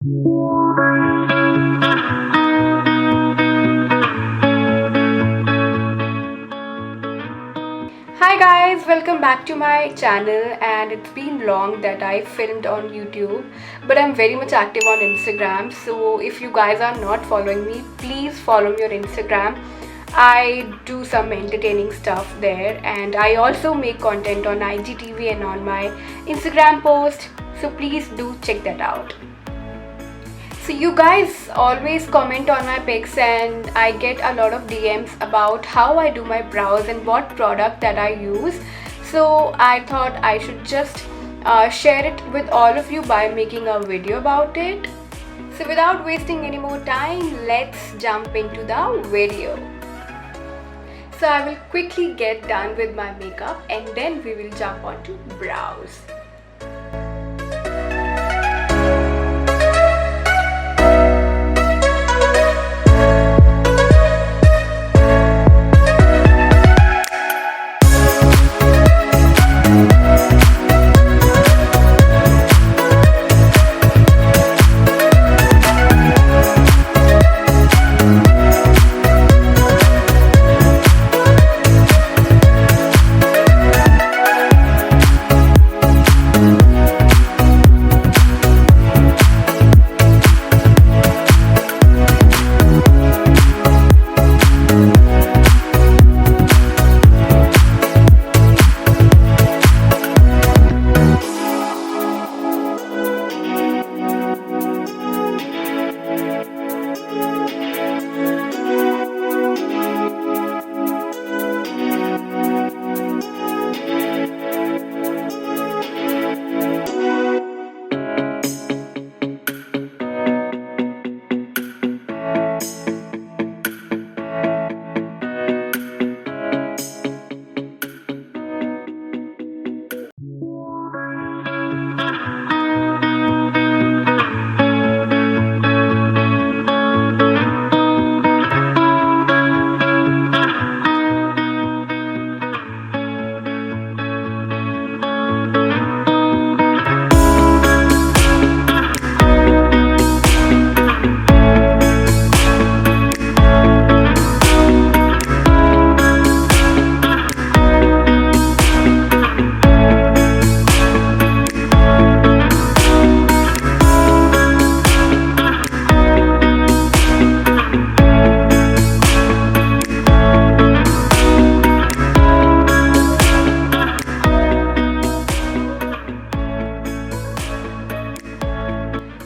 Hi guys, welcome back to my channel, and it's been long that I filmed on YouTube, but I'm very much active on Instagram, so if you guys are not following me, please follow me on Instagram. I do some entertaining stuff there, and I also make content on IGTV and on my Instagram post, so please do check that out. So you guys always comment on my pics and I get a lot of DMs about how I do my brows and what product that I use. So I thought I should just share it with all of you by making a video about it. So without wasting any more time, let's jump into the video. So I will quickly get done with my makeup and then we will jump onto brows.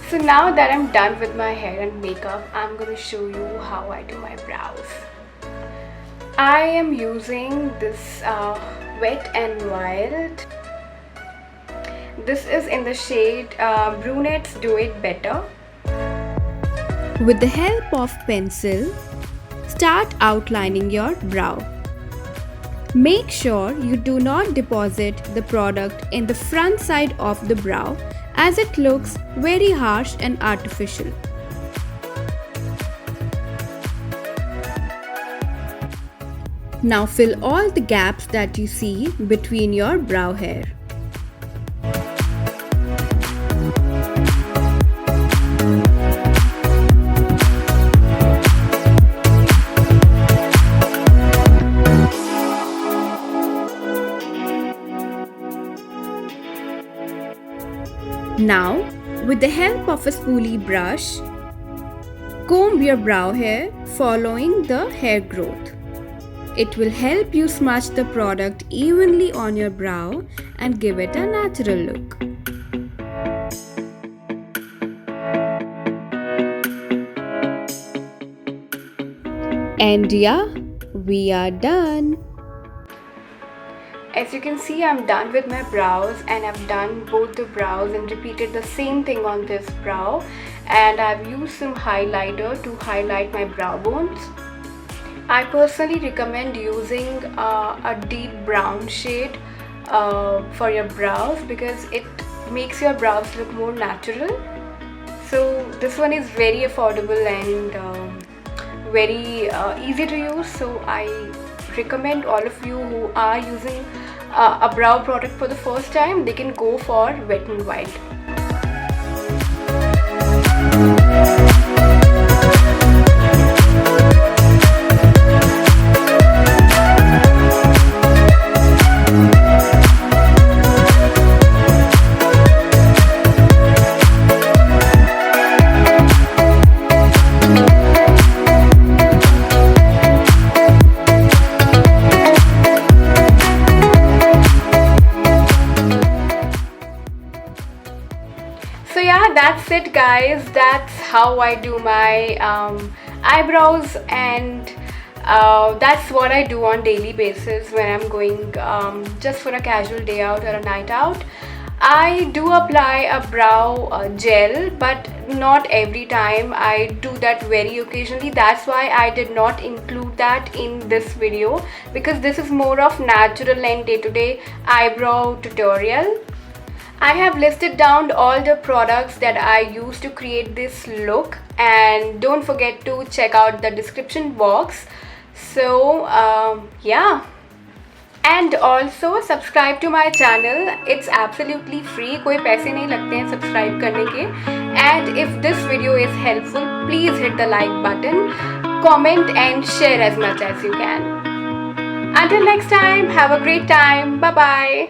So now that I'm done with my hair and makeup, I'm going to show you how I do my brows. I am using this Wet and Wild. This is in the shade Brunettes Do It Better. With the help of pencil, start outlining your brow. Make sure you do not deposit the product in the front side of the brow, as it looks very harsh and artificial. Now fill all the gaps that you see between your brow hair. Now, with the help of a spoolie brush, comb your brow hair following the hair growth. It will help you smudge the product evenly on your brow and give it a natural look. And yeah, we are done. As you can see, I'm done with my brows, and I've done both the brows and repeated the same thing on this brow, and I've used some highlighter to highlight my brow bones. I personally recommend using a deep brown shade for your brows because it makes your brows look more natural. So this one is very affordable and very easy to use, so I recommend all of you who are using a brow product for the first time, they can go for Wet n Wild. that's it guys. That's how I do my eyebrows, and that's what I do on daily basis when I'm going just for a casual day out or a night out. I do apply a brow gel, but not every time. I do that very occasionally. That's why I did not include that in this video, because this is more of natural and day-to-day eyebrow tutorial. I have listed down all the products that I use to create this look, and don't forget to check out the description box. So yeah, and also subscribe to my channel. It's absolutely free, कोई पैसे नहीं लगते हैं subscribe करने के. And if this video is helpful, please hit the like button, comment and share as much as you can. Until next time, have a great time. Bye bye.